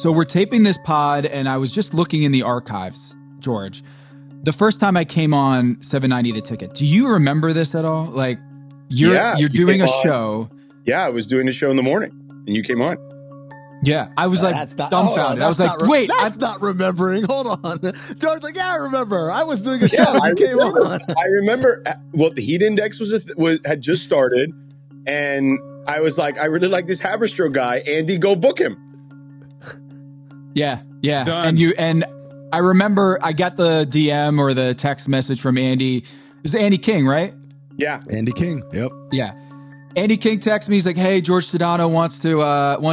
So we're taping this pod, and I was just looking in the archives, George. The first time I came on 790 The Ticket, do you remember this at all? Like, you're doing a show. Yeah, I was doing a show in the morning, and you came on. Yeah, I was like dumbfounded. I was like, wait. That's not remembering. Hold on. George's like, yeah, I remember. I was doing a show. You came on. I remember, well, the Heat Index had just started, and I was like, I really like this Haberstroh guy. Andy, go book him. Yeah. Done. And I remember I got the DM or the text message from Andy. It was Andy King, right? Yeah. Andy King. Yep. Yeah. Andy King texts me. He's like, hey, George Sedano wants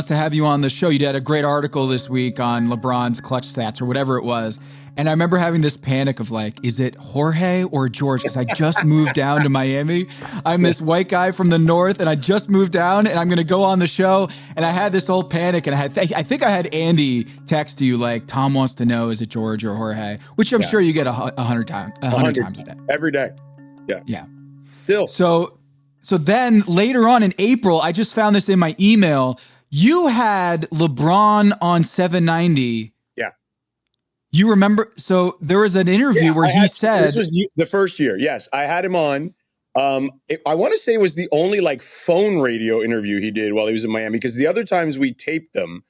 to have you on the show. You did a great article this week on LeBron's clutch stats or whatever it was. And I remember having this panic of like, is it Jorge or George? Because I just moved down to Miami. I'm this white guy from the north, and I just moved down, and I'm going to go on the show. And I had this whole panic, and I think I had Andy text you like, Tom wants to know, is it George or Jorge? Which I'm sure you get 100 times a day. Every day. Yeah. Yeah. Still. So then later on in April, I just found this in my email. You had LeBron on 790. Yeah. You remember? So there was an interview where he said... This was the first year. Yes, I had him on. I want to say it was the only like phone radio interview he did while he was in Miami, because the other times we taped them,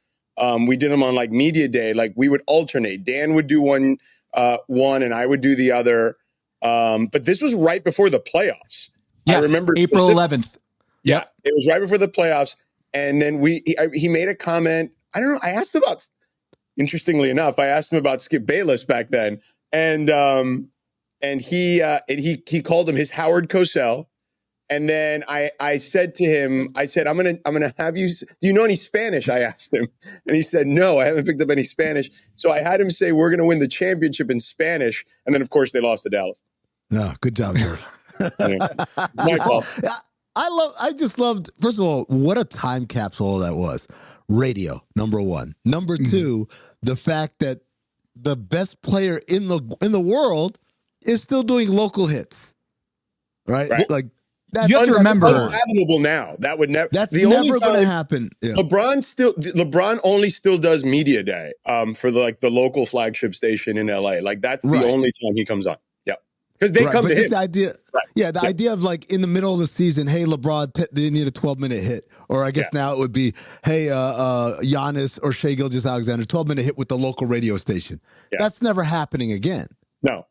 we did them on like media day. Like we would alternate. Dan would do one and I would do the other. But this was right before the playoffs. Yes, I remember April 11th. Yeah, it was right before the playoffs. And then he made a comment. I don't know. I asked about, interestingly enough, I asked him about Skip Bayless back then. And he called him his Howard Cosell. And then I said to him, I'm gonna have you. Do you know any Spanish? I asked him, and he said, no, I haven't picked up any Spanish. So I had him say, we're gonna win the championship in Spanish. And then of course they lost to Dallas. No, good job, George. My fault. I just loved, first of all, what a time capsule that was. Radio, number one. Number two, the fact that the best player in the world is still doing local hits. Right? Like you have to remember, unfathomable now. That would never. That's never going to happen. Yeah. LeBron only still does media day for the local flagship station in LA. Like that's the only time he comes on. Because they come to him. The idea, the idea of like in the middle of the season, hey, LeBron, they need a 12-minute hit. Or I guess now it would be, hey, Giannis or Shai Gilgeous-Alexander, 12-minute hit with the local radio station. Yeah. That's never happening again. No.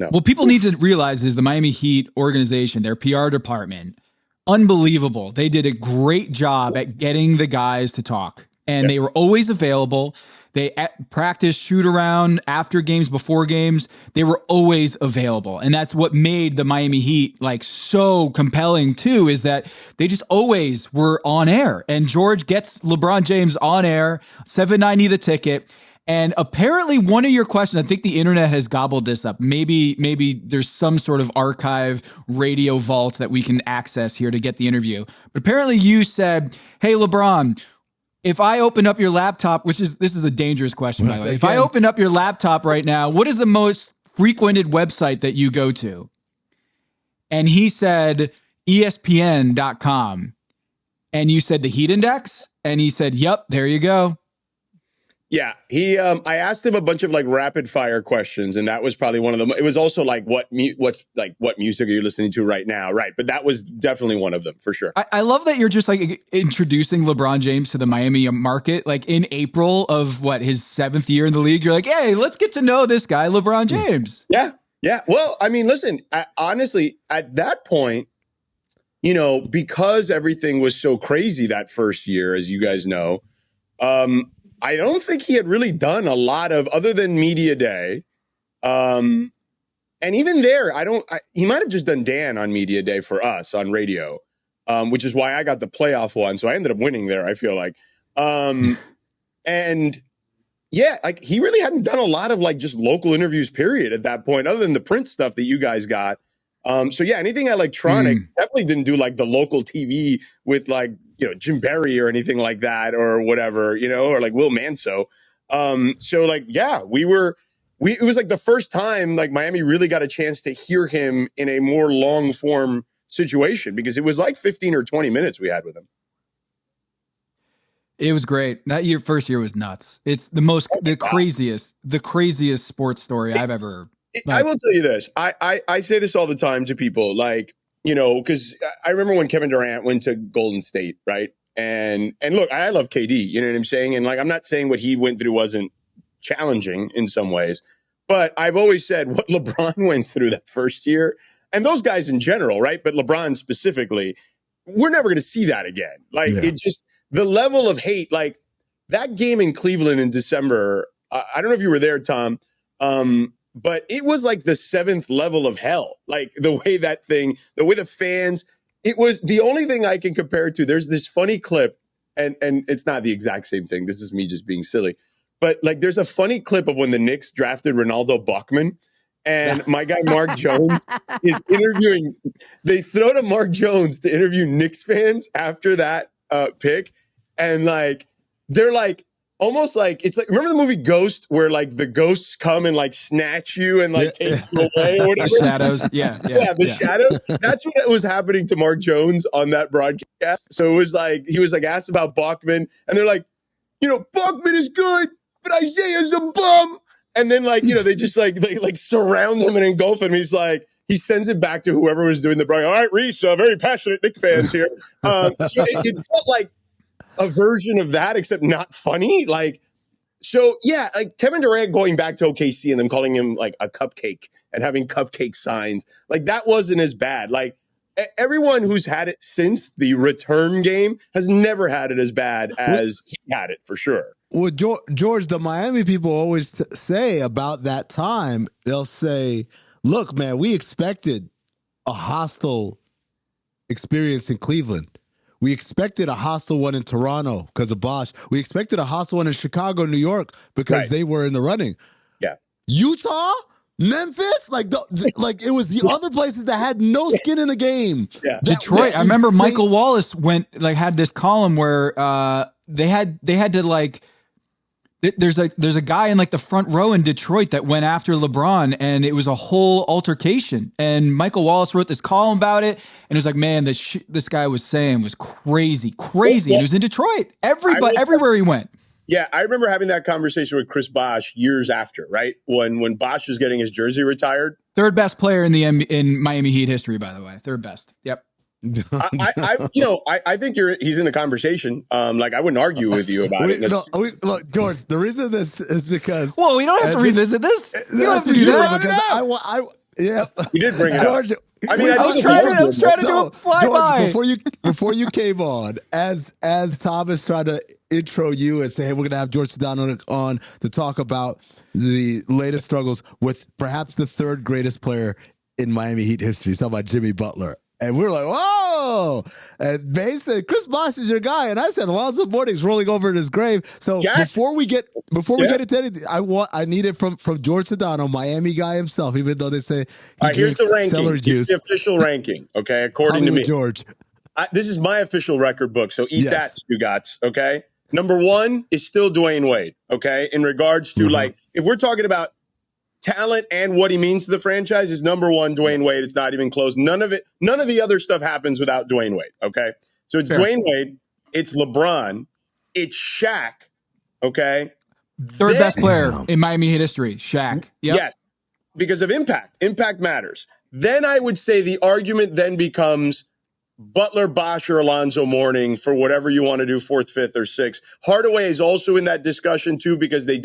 What people need to realize is the Miami Heat organization, their PR department, unbelievable. They did a great job at getting the guys to talk. And they were always available. They practice, shoot around, after games, before games. They were always available. And that's what made the Miami Heat like so compelling too, is that they just always were on air. And George gets LeBron James on air, 790 The Ticket. And apparently one of your questions, I think the internet has gobbled this up. Maybe there's some sort of archive radio vault that we can access here to get the interview. But apparently you said, hey, LeBron, if I open up your laptop, this is a dangerous question, by the way. If I open up your laptop right now, what is the most frequented website that you go to? And he said ESPN.com. And you said the Heat Index? And he said, yep, there you go. Yeah, I asked him a bunch of like rapid fire questions, and that was probably one of them. It was also like, what music are you listening to right now? Right. But that was definitely one of them for sure. I love that you're just like introducing LeBron James to the Miami market, like in April of his 7th year in the league. You're like, hey, let's get to know this guy, LeBron James. Yeah. Yeah. Well, I mean, listen, honestly, at that point, because everything was so crazy that first year, as you guys know, I don't think he had really done a lot of other than media day. And even there, he might have just done Dan on media day for us on radio, which is why I got the playoff one. So I ended up winning there, I feel like. And yeah, like he really hadn't done a lot of like just local interviews, period, at that point, other than the print stuff that you guys got. So yeah, anything electronic, definitely didn't do like the local TV with like, Jim Barry or anything like that or whatever, or like Will Manso. So like, yeah, it was like the first time like Miami really got a chance to hear him in a more long form situation, because it was like 15 or 20 minutes we had with him. It was great. That first year was nuts. It's the craziest sports story I've ever. I will tell you this. I say this all the time to people, like, because I remember when Kevin Durant went to Golden State, right? And look, I love KD, you know what I'm saying? And like, I'm not saying what he went through wasn't challenging in some ways, but I've always said what LeBron went through that first year, and those guys in general, right? But LeBron specifically, we're never going to see that again. Like, it just, the level of hate, like that game in Cleveland in December, I don't know if you were there, Tom, but it was like the 7th level of hell. Like the way the fans, it was the only thing I can compare it to. There's this funny clip, and it's not the exact same thing. This is me just being silly. But like there's a funny clip of when the Knicks drafted Ronaldo Bachman, and my guy Mark Jones is interviewing. They throw to Mark Jones to interview Knicks fans after that pick. And like, they're like, almost like, it's like, remember the movie Ghost, where like the ghosts come and like snatch you and like take you away or whatever? The shadows. Yeah. Shadows. That's what was happening to Mark Jones on that broadcast. So it was like, he was like asked about Bachman, and they're like, Bachman is good, but Isaiah's a bum. And then like, they just like, they surround him and engulf him. He's like, he sends it back to whoever was doing the broadcast. All right, Reese, very passionate Knicks fans here. So it felt like a version of that, except not funny. Like, so yeah, like Kevin Durant going back to OKC and them calling him like a cupcake and having cupcake signs, like that wasn't as bad. Like everyone who's had it since the return game has never had it as bad as he had it, for sure. Well, George, the Miami people always say about that time, they'll say, look, man, we expected a hostile experience in Cleveland. We expected a hostile one in Toronto because of Bosh. We expected a hostile one in Chicago, New York, because they were in the running. Yeah. Utah, Memphis, like it was the other places that had no skin in the game. Yeah. Detroit. I remember Michael Wallace had this column where they had to like. There's a guy in like the front row in Detroit that went after LeBron, and it was a whole altercation. And Michael Wallace wrote this column about it, and it was like, man, this guy was saying was crazy. Well, and it was in Detroit. Everywhere he went. Yeah, I remember having that conversation with Chris Bosh years after, right? When Bosh was getting his jersey retired. Third best player in Miami Heat history, by the way. Third best. Yep. I think he's in the conversation. Like I wouldn't argue with you about it. Look, George, the reason this is because we don't have to revisit this. You don't have to do that. Because you did bring it George, up. I mean, I was trying to do a flyby. Before you came on, as Thomas tried to intro you and say, hey, we're going to have Jorge Sedano on to talk about the latest struggles with perhaps the 3rd greatest player in Miami Heat history. He's talking about Jimmy Butler. And we were like, whoa. And Bay said, Chris Bosh is your guy. And I said, Alonzo Mourning's rolling over in his grave. So before we get into anything, I need it from Jorge Sedano, Miami guy himself, even though they say here's the ranking. Here's the official ranking, okay, according to me. George. This is my official record book, so eat that, Stugotz, okay? Number 1 is still Dwayne Wade, okay? In regards to, like, if we're talking about talent and what he means to the franchise, is number 1 Dwayne Wade. It's not even close. None of the other stuff happens without Dwayne Wade. Okay. So it's Dwayne Wade, it's LeBron, it's Shaq. Okay. Third best player in Miami Heat history, Shaq. Yep. Yes. Because of impact. Impact matters. Then I would say the argument then becomes Butler, Bosh, or Alonzo Mourning for whatever you want to do, 4th, 5th, or 6th. Hardaway is also in that discussion too, because he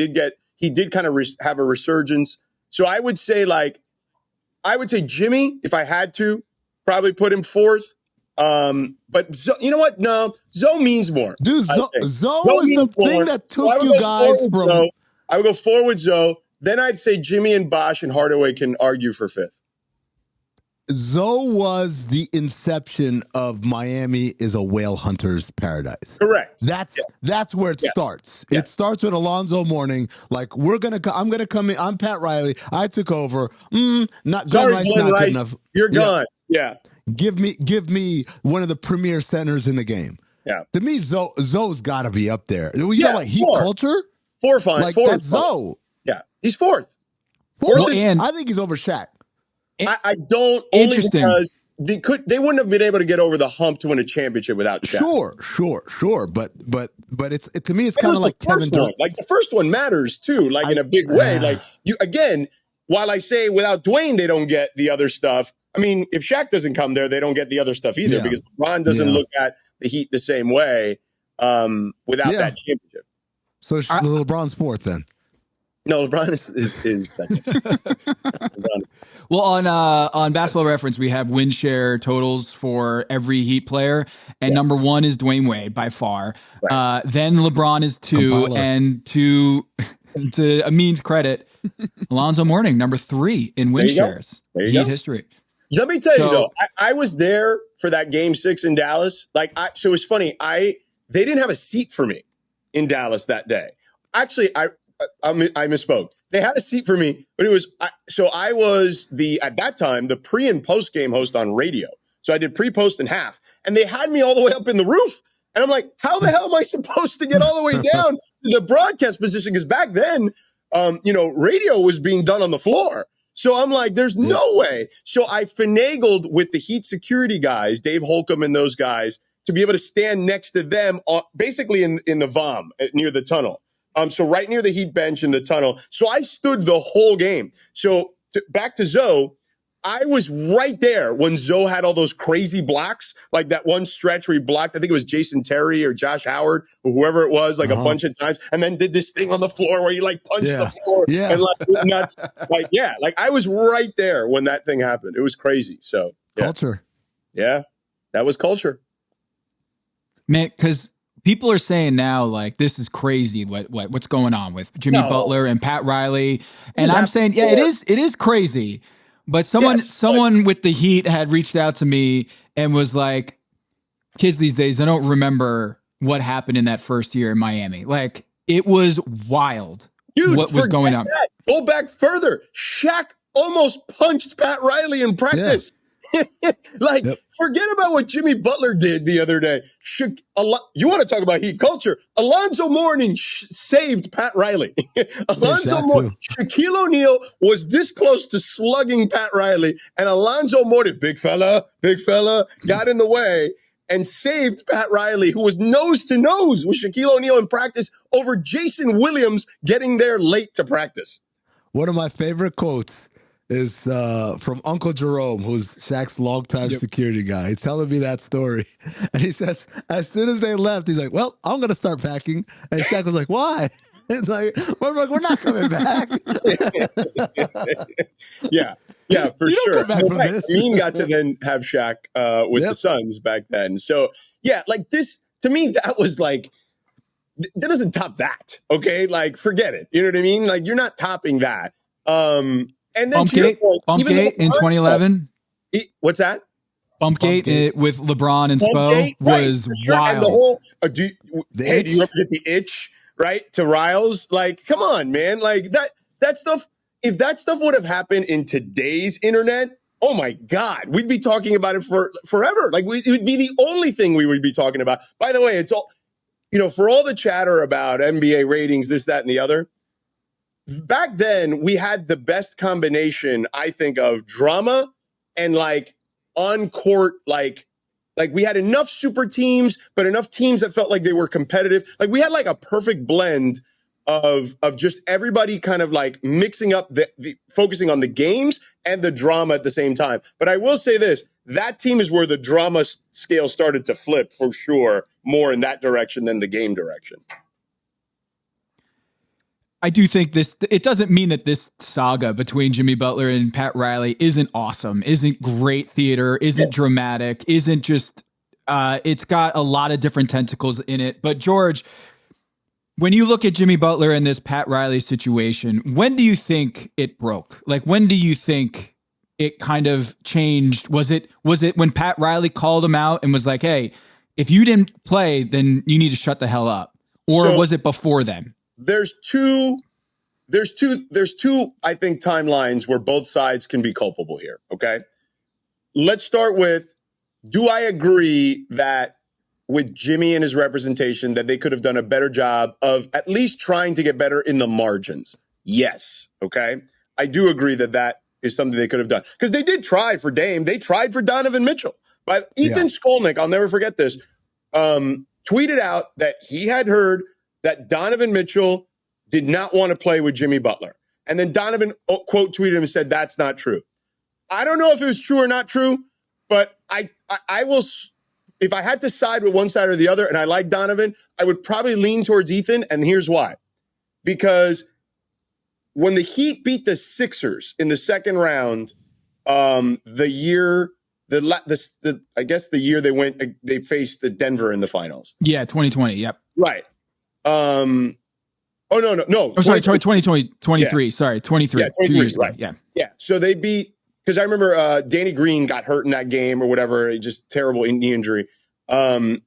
did kind of have a resurgence. So I would say Jimmy, if I had to, probably put him 4th. But you know what? No, Zoe means more. Dude, Zoe is the thing that took you guys from. Zoe. I would go 4 with Zoe. Then I'd say Jimmy and Bosh and Hardaway can argue for 5th. Zoe was the inception of Miami is a whale hunter's paradise. Correct. That's where it starts. Yeah. It starts with Alonzo Mourning. Like I'm gonna come in. I'm Pat Riley. I took over. Not Sorry, Glenn Rice, good enough. You're gone. Yeah. Give me one of the premier centers in the game. Yeah. To me, Zoe's got to be up there. You know what? Heat culture. 4 fine. Like 4 that's Zoe. Yeah, he's 4th. I think he's over Shaq. I don't. Interesting. Only because they wouldn't have been able to get over the hump to win a championship without Shaq. Sure. But it's to me it's kind of like Kevin Durant. Like the first one matters too, like in a big way. Like you again, while I say without Dwayne they don't get the other stuff. I mean, if Shaq doesn't come there, they don't get the other stuff either because LeBron doesn't look at the Heat the same way without that championship. So LeBron's fourth then. No, LeBron is second. Well, on Basketball Reference, we have win share totals for every Heat player, and number one is Dwayne Wade by far. Right. Then LeBron is two, and to Amin's credit, Alonzo Mourning, number three in win shares. Heat history. Let me tell you though, I was there for that Game 6 in Dallas. So it's funny. They didn't have a seat for me in Dallas that day. Actually, I misspoke. They had a seat for me, but it was I was at that time the pre and post game host on radio. So I did pre-post and half, and they had me all the way up in the roof. And I'm like, how the hell am I supposed to get all the way down to the broadcast position? Because back then, radio was being done on the floor. So I'm like, there's no way. So I finagled with the Heat security guys, Dave Holcomb and those guys, to be able to stand next to them, basically in the VOM near the tunnel. So right near the Heat bench in the tunnel. So I stood the whole game. So back to Zoe, I was right there when Zoe had all those crazy blocks, like that one stretch where he blocked, I think it was Jason Terry or Josh Howard or whoever it was, like a bunch of times, and then did this thing on the floor where he like punched the floor and like nuts. Like I was right there when that thing happened. It was crazy. So culture. Yeah, that was culture. Man, because people are saying now, like, this is crazy what's going on with Jimmy Butler and Pat Riley. And I'm saying, it is crazy. But someone with the Heat had reached out to me and was like, kids these days, they don't remember what happened in that first year in Miami. Like, it was wild. Dude, what was going on. Go back further. Shaq almost punched Pat Riley in practice. Yeah. Forget about what Jimmy Butler did the other day. You want to talk about Heat culture? Alonzo Mourning saved Pat Riley. Alonzo Mourning, Shaquille O'Neal was this close to slugging Pat Riley, and Alonzo Mourning, big fella, got in the way and saved Pat Riley, who was nose to nose with Shaquille O'Neal in practice over Jason Williams getting there late to practice. One of my favorite quotes is from Uncle Jerome, who's Shaq's longtime security guy. He's telling me that story. And he says, as soon as they left, he's like, well, I'm going to start packing. And Shaq was like, why? And like, we're not coming back. Yeah, for sure. Amin got to then have Shaq with the Suns back then. So, like this, to me, that was like, that doesn't top that, okay? Like, forget it. You know what I mean? Like, you're not topping that. And then Bumpgate in 2011. What's that? Bumpgate with LeBron and Spo was wild. And the whole do you ever get the itch right to Riles? Like, come on, man! Like that stuff. If that stuff would have happened in today's internet, oh my God, we'd be talking about it for forever. Like it would be the only thing we would be talking about. By the way, it's all for all the chatter about NBA ratings, this, that, and the other. Back then, we had the best combination, I think, of drama and like on court, like we had enough super teams, but enough teams that felt like they were competitive. Like we had like a perfect blend of just everybody kind of like mixing up the focusing on the games and the drama at the same time. But I will say this, that team is where the drama scale started to flip for sure, more in that direction than the game direction. I do think it doesn't mean that this saga between Jimmy Butler and Pat Riley isn't awesome, isn't great theater, isn't dramatic, isn't just, it's got a lot of different tentacles in it. But George, when you look at Jimmy Butler and this Pat Riley situation, when do you think it broke? Like, when do you think it kind of changed? Was it when Pat Riley called him out and was like, hey, if you didn't play, then you need to shut the hell up? Or was it before then? There's two, I think, timelines where both sides can be culpable here. Okay. Let's start with, do I agree that with Jimmy and his representation that they could have done a better job of at least trying to get better in the margins? Yes. Okay. I do agree that is something they could have done. Because they did try for Dame. They tried for Donovan Mitchell. But Ethan Skolnick, I'll never forget this, tweeted out that he had heard that Donovan Mitchell did not want to play with Jimmy Butler. And then Donovan, quote, tweeted him and said, that's not true. I don't know if it was true or not true, but I will, if I had to side with one side or the other, and I like Donovan, I would probably lean towards Ethan, and here's why. Because when the Heat beat the Sixers in the second round, the year they faced the Denver in the finals. Yeah, 2020. Yep. Right. No. Oh, sorry, 2020, 23. Yeah. Sorry, 23. Yeah, 23. 2 years right. Ago. Yeah. Yeah. So they beat, because I remember Danny Green got hurt in that game or whatever, just terrible knee injury. And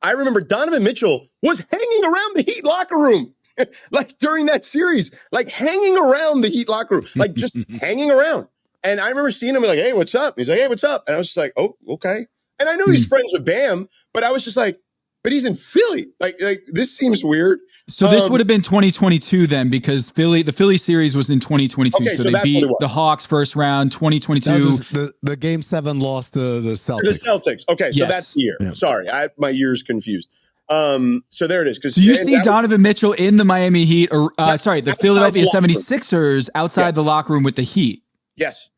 I remember Donovan Mitchell was hanging around the Heat locker room. Like during that series, like hanging around the Heat locker room, like just hanging around. And I remember seeing him like, hey, what's up? He's like, hey, what's up? And I was just like, oh, okay. And I know he's friends with Bam, but I was just like, but he's in Philly. Like this seems weird. So this would have been 2022 then, because the Philly series was in 2022. Okay, so they beat the Hawks first round, 2022. The Game 7 loss to the Celtics. The Celtics. Okay, so that's the year. Yeah. Sorry, my year's confused. So there it is. So you see Donovan Mitchell in the Miami Heat, or the Philadelphia 76ers outside the locker room with the Heat. Yes,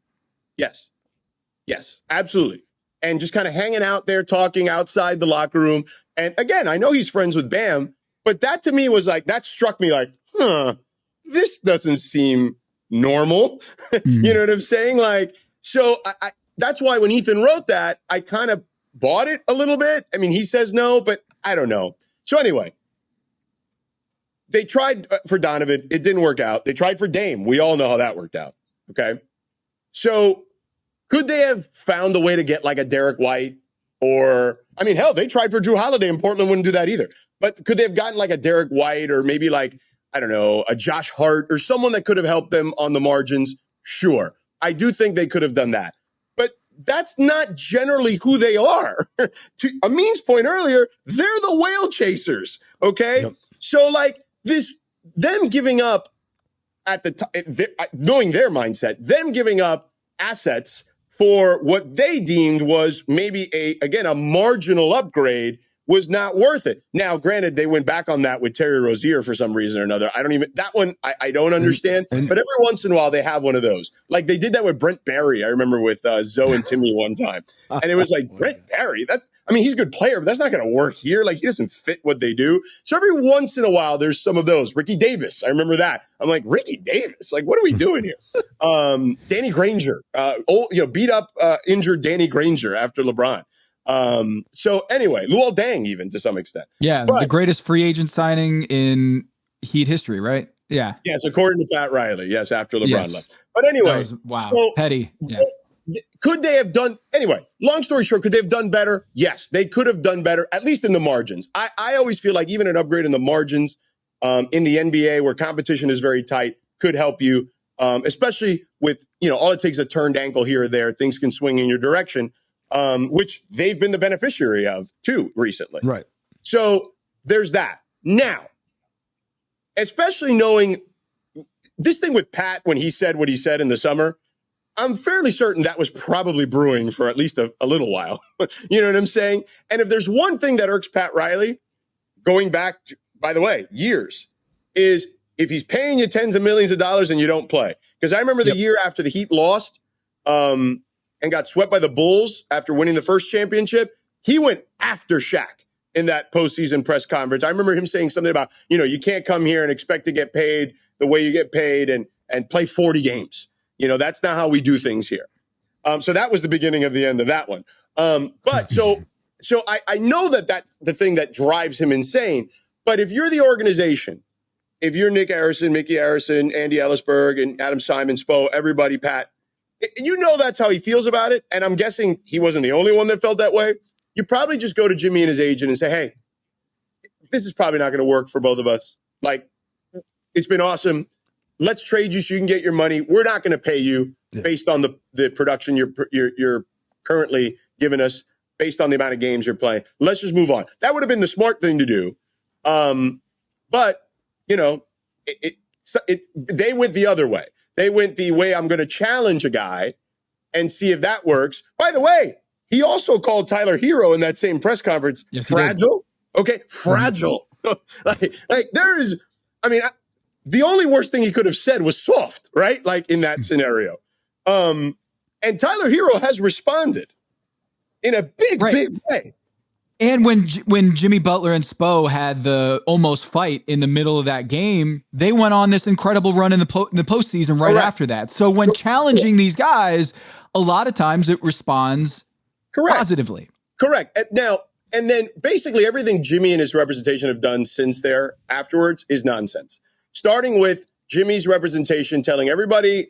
absolutely. And just kind of hanging out there, talking outside the locker room. And again, I know he's friends with Bam, but that to me was like, that struck me like, this doesn't seem normal. You know what I'm saying? Like, so I that's why when Ethan wrote that, I kind of bought it a little bit. I mean, he says no, but I don't know. So anyway, they tried for Donovan. It didn't work out. They tried for Dame. We all know how that worked out. Okay. So could they have found a way to get like a Derek White or, I mean, hell, they tried for Drew Holiday and Portland wouldn't do that either. But could they have gotten like a Derek White or maybe like, I don't know, a Josh Hart or someone that could have helped them on the margins? Sure. I do think they could have done that. But that's not generally who they are. To Amin's point earlier, they're the whale chasers. Okay. Yep. So like them giving up at the time, knowing their mindset, them giving up assets for what they deemed was maybe a marginal upgrade was not worth it. Now, granted, they went back on that with Terry Rozier for some reason or another. That one I don't understand. But every once in a while they have one of those. Like they did that with Brent Barry. I remember with Zoe and Timmy one time. And it was like, Brent Barry, he's a good player, but that's not going to work here. Like he doesn't fit what they do. So every once in a while there's some of those. Ricky Davis, I remember that. I'm like, Ricky Davis? Like, what are we doing here? Danny Granger, beat up, injured Danny Granger after LeBron. So anyway, Luol Deng even to some extent. Yeah, but the greatest free agent signing in Heat history, right? Yeah. Yes, according to Pat Riley. Yes, after LeBron left. But anyway, wow, so, petty. Yeah. Could they have done anyway? Long story short, could they have done better? Yes, they could have done better, at least in the margins. I always feel like even an upgrade in the margins in the NBA where competition is very tight could help you, especially with all it takes is a turned ankle here or there. Things can swing in your direction. Which they've been the beneficiary of too recently. Right. So there's that. Now, especially knowing this thing with Pat when he said what he said in the summer, I'm fairly certain that was probably brewing for at least a little while. You know what I'm saying? And if there's one thing that irks Pat Riley, going back, by the way, years, is if he's paying you tens of millions of dollars and you don't play. Because I remember the year after the Heat lost, and got swept by the Bulls after winning the first championship, he went after Shaq in that postseason press conference. I remember him saying something about, you can't come here and expect to get paid the way you get paid and play 40 games. That's not how we do things here. So that was the beginning of the end of that one. But so I know that that's the thing that drives him insane. But if you're the organization, if you're Nick Harrison, Mickey Harrison, Andy Ellisberg, and Adam Simon, Spo, everybody, Pat, that's how he feels about it. And I'm guessing he wasn't the only one that felt that way. You probably just go to Jimmy and his agent and say, hey, this is probably not going to work for both of us. Like, it's been awesome. Let's trade you so you can get your money. We're not going to pay you based on the production you're currently giving us, based on the amount of games you're playing. Let's just move on. That would have been the smart thing to do. But, they went the other way. They went the way I'm going to challenge a guy and see if that works. By the way, he also called Tyler Hero in that same press conference fragile. Okay, fragile. like there is, I mean, the only worst thing he could have said was soft, right? Like in that scenario. And Tyler Hero has responded in a big way. And when Jimmy Butler and Spo had the almost fight in the middle of that game, they went on this incredible run in the postseason right after that. So when challenging these guys, a lot of times it responds positively. Correct. And then basically everything Jimmy and his representation have done since there afterwards is nonsense. Starting with Jimmy's representation telling everybody,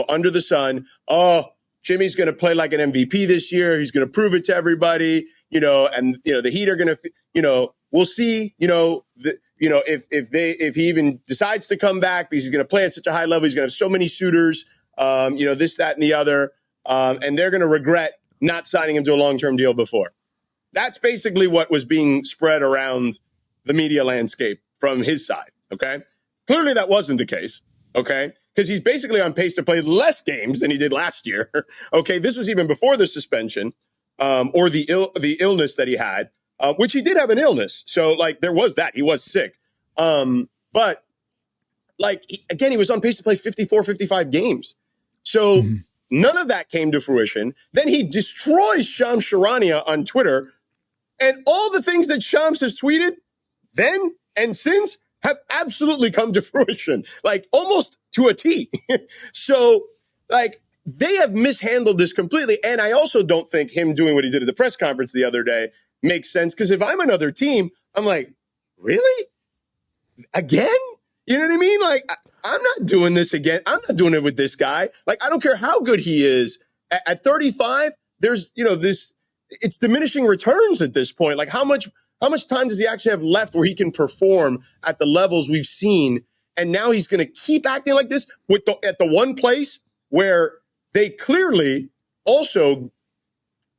under the sun, oh, Jimmy's going to play like an MVP this year. He's going to prove it to everybody. The Heat are going to, we'll see, if he even decides to come back because he's going to play at such a high level. He's going to have so many suitors, this, that, and the other. And they're going to regret not signing him to a long-term deal before. That's basically what was being spread around the media landscape from his side. Okay. Clearly that wasn't the case. Okay. Because he's basically on pace to play less games than he did last year. Okay. This was even before the suspension. Or the illness that he had, which he did have an illness. So there was that. He was sick. But again, he was on pace to play 54, 55 games. So none of that came to fruition. Then he destroys Shams Charania on Twitter. And all the things that Shams has tweeted then and since have absolutely come to fruition, almost to a T. So they have mishandled this completely. And I also don't think him doing what he did at the press conference the other day makes sense. Because if I'm another team, I'm like, really? Again? You know what I mean? I'm not doing this again. I'm not doing it with this guy. I don't care how good he is. At 35, there's, it's diminishing returns at this point. How much time does he actually have left where he can perform at the levels we've seen? And now he's going to keep acting like this at the one place where they clearly also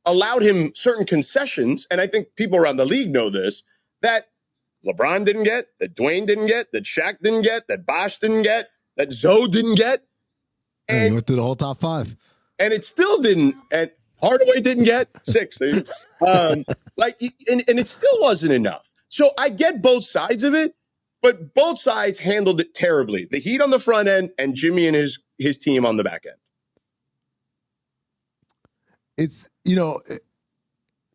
allowed him certain concessions, and I think people around the league know this, that LeBron didn't get, that Dwayne didn't get, that Shaq didn't get, that Bosh didn't get, that Zoe didn't get. And he went through the whole top 5. And it still didn't, and Hardaway didn't get 6. And it still wasn't enough. So I get both sides of it, but both sides handled it terribly. The Heat on the front end and Jimmy and his team on the back end. It's,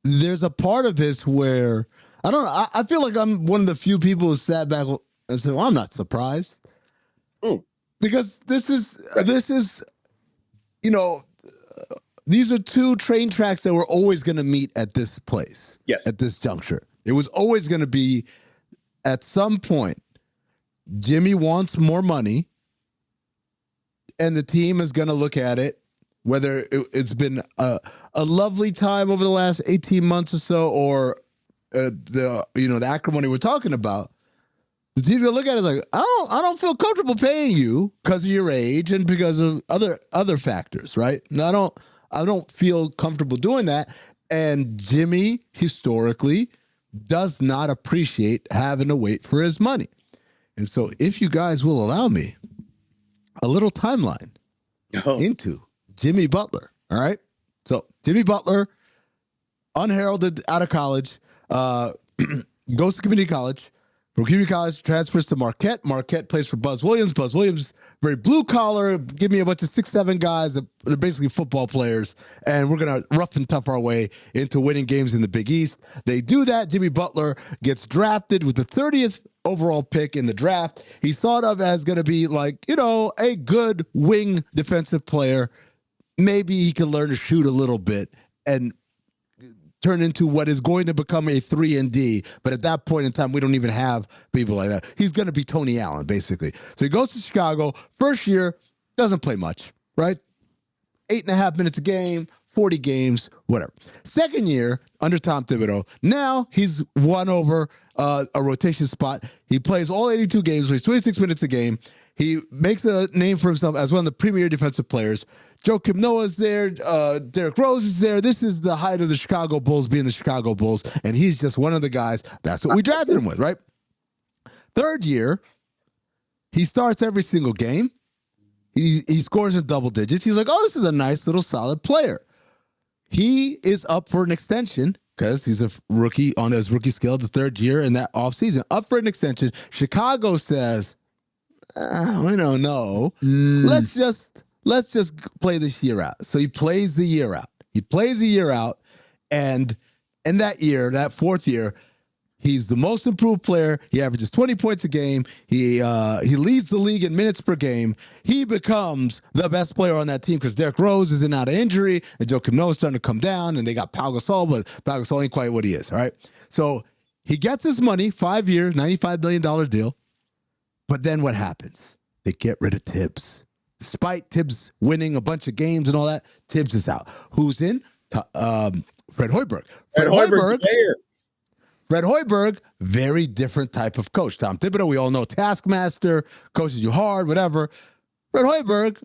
there's a part of this where I don't know. I feel like I'm one of the few people who sat back and said, well, I'm not surprised because this is, these are two train tracks that were always going to meet at this place. Yes. At this juncture. It was always going to be at some point, Jimmy wants more money and the team is going to look at it. Whether it's been a lovely time over the last 18 months or so, or the acrimony we're talking about, the team's gonna look at it like, I don't feel comfortable paying you because of your age and because of other factors, right? No, I don't feel comfortable doing that. And Jimmy historically does not appreciate having to wait for his money. And so, if you guys will allow me a little timeline into Jimmy Butler, all right? So Jimmy Butler, unheralded out of college, goes to community college. From community college, transfers to Marquette. Marquette plays for Buzz Williams. Buzz Williams, very blue collar, give me a bunch of 6'7" guys that are basically football players, and we're going to rough and tough our way into winning games in the Big East. They do that. Jimmy Butler gets drafted with the 30th overall pick in the draft. He's thought of as going to be a good wing defensive player. Maybe he can learn to shoot a little bit and turn into what is going to become a 3-and-D. But at that point in time, we don't even have people like that. He's going to be Tony Allen, basically. So he goes to Chicago. First year, doesn't play much, right? 8.5 minutes a game, 40 games, whatever. Second year, under Tom Thibodeau, now he's won over a rotation spot. He plays all 82 games, plays 26 minutes a game. He makes a name for himself as one of the premier defensive players. Joakim Noah's there. Derrick Rose is there. This is the height of the Chicago Bulls being the Chicago Bulls, and he's just one of the guys. That's what we drafted him with, right? Third year, he starts every single game. He scores in double digits. He's like, oh, this is a nice little solid player. He is up for an extension because he's a rookie on his rookie scale, the third year in that offseason. Up for an extension. Chicago says, we don't know. Let's just play this year out. So he plays the year out. And in that year, that fourth year, he's the most improved player. He averages 20 points a game. He leads the league in minutes per game. He becomes the best player on that team because Derrick Rose is in out of injury, and Joakim Noah's starting to come down, and they got Pau Gasol, but Pau Gasol ain't quite what he is, all right? So he gets his money, 5 years, $95 million deal. But then what happens? They get rid of Tibbs. Despite Tibbs winning a bunch of games and all that, Tibbs is out. Who's in? Fred Hoiberg. Fred Hoiberg, very different type of coach. Tom Thibodeau, we all know, taskmaster, coaches you hard, whatever. Fred Hoiberg,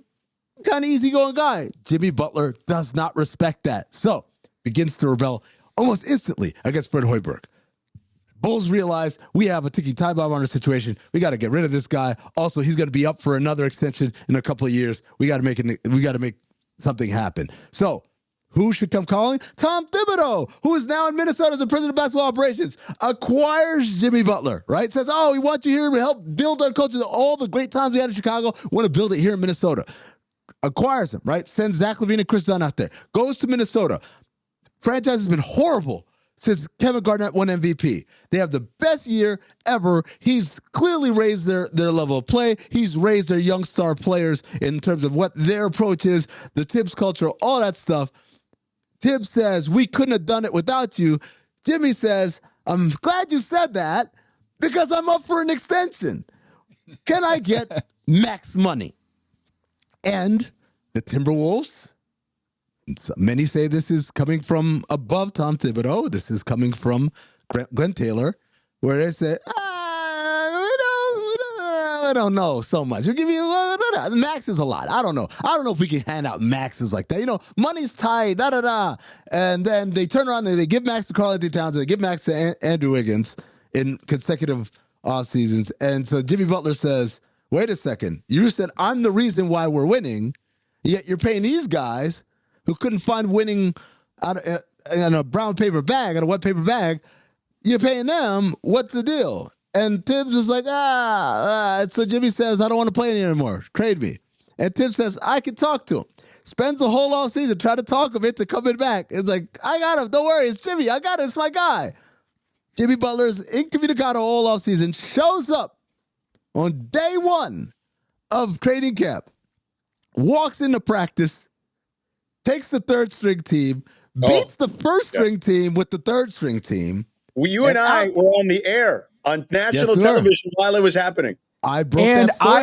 kind of easygoing guy. Jimmy Butler does not respect that. So, begins to rebel almost instantly against Fred Hoiberg. Bulls realize we have a ticking time bomb on our situation. We got to get rid of this guy. Also, he's going to be up for another extension in a couple of years. We got to make something happen. So, who should come calling? Tom Thibodeau, who is now in Minnesota as the president of basketball operations, acquires Jimmy Butler, right? Says, oh, we want you here to help build our culture. All the great times we had in Chicago, we want to build it here in Minnesota. Acquires him, right? Sends Zach LaVine and Chris Dunn out there. Goes to Minnesota. Franchise has been horrible since Kevin Garnett won MVP. They have the best year ever. He's clearly raised their level of play. He's raised their young star players in terms of what their approach is, the Tibbs culture, all that stuff. Tibbs says, we couldn't have done it without you. Jimmy says, I'm glad you said that because I'm up for an extension. Can I get max money? And the Timberwolves, many say this is coming from above Tom Thibodeau. This is coming from Glenn Taylor, where they say, we don't know so much. We'll give you max is a lot. I don't know. I don't know if we can hand out maxes like that. You know, money's tight, And then they turn around and they give max to Karl-Anthony Towns, they give max to Andrew Wiggins in consecutive off seasons. And so Jimmy Butler says, wait a second. You said I'm the reason why we're winning, yet you're paying these guys who couldn't find winning in a brown paper bag, in a wet paper bag. You're paying them. What's the deal? And Tibbs was like, So Jimmy says, I don't want to play anymore. Trade me. And Tibbs says, I can talk to him. Spends the whole offseason trying to talk him into coming back. It's like, I got him. Don't worry. It's Jimmy. I got him. It's my guy. Jimmy Butler's incommunicado all offseason, shows up on day one of training camp, walks into practice, takes the third string team, beats the first string team with the third string team. Well, you and I were on the air on national television while it was happening. I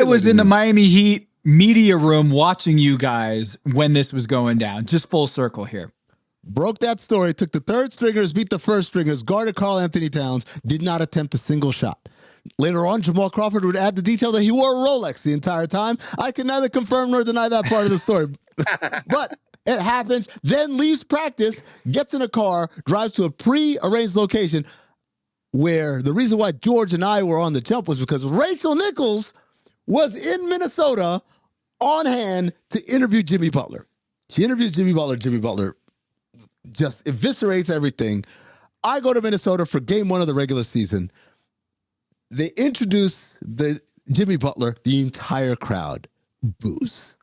was in the Miami Heat media room watching you guys when this was going down. Just full circle here. Broke that story, took the third stringers, beat the first stringers, guarded Karl-Anthony Towns, did not attempt a single shot. Later on, Jamal Crawford would add the detail that he wore a Rolex the entire time. I can neither confirm nor deny that part of the story. But it happens, then leaves practice, gets in a car, drives to a pre-arranged location where the reason why George and I were on the jump was because Rachel Nichols was in Minnesota on hand to interview Jimmy Butler. She interviews Jimmy Butler. Jimmy Butler just eviscerates everything. I go to Minnesota for game one of the regular season. They introduce the Jimmy Butler, the entire crowd boos.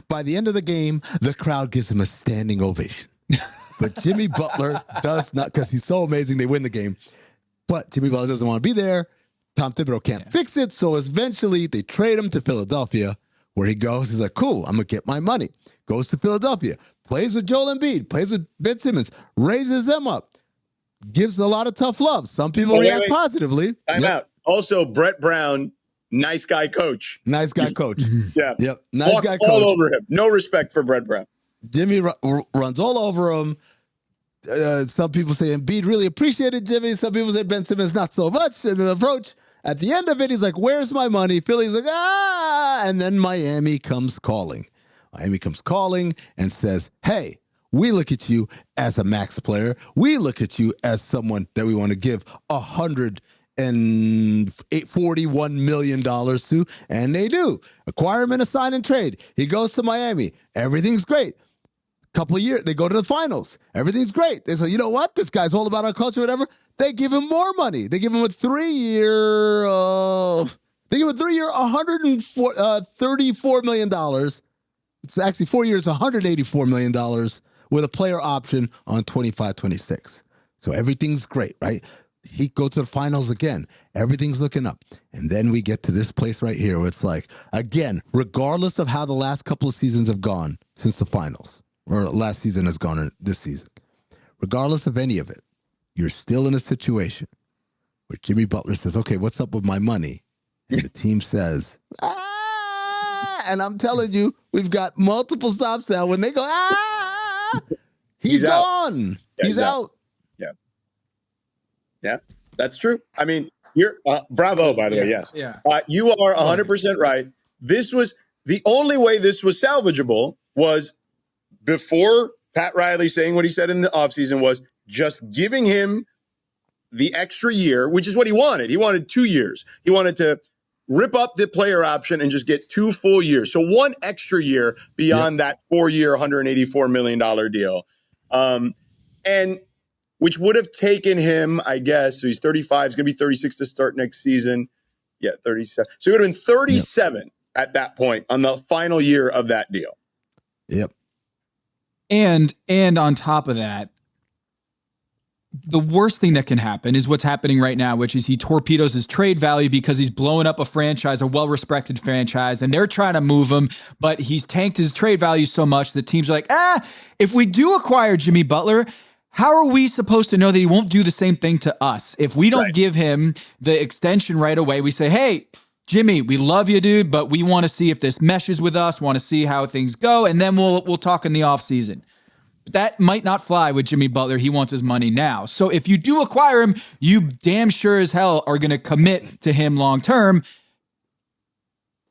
By the end of the game, the crowd gives him a standing ovation. But Jimmy Butler does not, because he's so amazing, they win the game. But Jimmy Butler doesn't want to be there. Tom Thibodeau can't fix it, so eventually they trade him to Philadelphia, where he goes. He's like, cool, I'm going to get my money. Goes to Philadelphia, plays with Joel Embiid, plays with Ben Simmons, raises them up, gives a lot of tough love. Some people react positively. Time out. Also, Brett Brown, nice guy coach. Nice guy coach. Yeah. Yep. Nice guy coach. All over him. No respect for Brett Brown. Jimmy runs all over him. Some people say Embiid really appreciated Jimmy. Some people say Ben Simmons not so much in the approach. At the end of it, he's like, where's my money? Philly's like, and then Miami comes calling. Miami comes calling and says, hey, we look at you as a max player. We look at you as someone that we want to give $150 $41 million to, and they do. Acquire him in a sign and trade. He goes to Miami. Everything's great. Couple of years, they go to the finals. Everything's great. They say, you know what? This guy's all about our culture, whatever. They give him more money. They give him a 3-year, $134 million. It's actually 4 years, $184 million with a player option on 25-26. So everything's great, right? He go to the finals again. Everything's looking up. And then we get to this place right here where it's like, again, regardless of how the last couple of seasons have gone since the finals, or last season has gone this season, regardless of any of it, you're still in a situation where Jimmy Butler says, okay, what's up with my money? And the team says, and I'm telling you, we've got multiple stops now. When they go, he's gone. Yeah, he's out. Yeah, that's true. I mean, you're bravo, by the way. Yes. Yeah. You are 100% right. This was the only way this was salvageable was before Pat Riley saying what he said in the offseason was just giving him the extra year, which is what he wanted. He wanted 2 years. He wanted to rip up the player option and just get 2 full years. So 1 extra year beyond that 4-year, $184 million deal. And which would have taken him, I guess, so he's 35, he's going to be 36 to start next season. Yeah, 37. So he would have been 37 at that point on the final year of that deal. Yep. And on top of that, the worst thing that can happen is what's happening right now, which is he torpedoes his trade value because he's blowing up a franchise, a well-respected franchise, and they're trying to move him, but he's tanked his trade value so much that teams are like, if we do acquire Jimmy Butler, how are we supposed to know that he won't do the same thing to us? If we don't give him the extension right away, we say, hey, Jimmy, we love you, dude, but we want to see if this meshes with us, want to see how things go, and then we'll talk in the offseason. That might not fly with Jimmy Butler. He wants his money now. So if you do acquire him, you damn sure as hell are going to commit to him long term.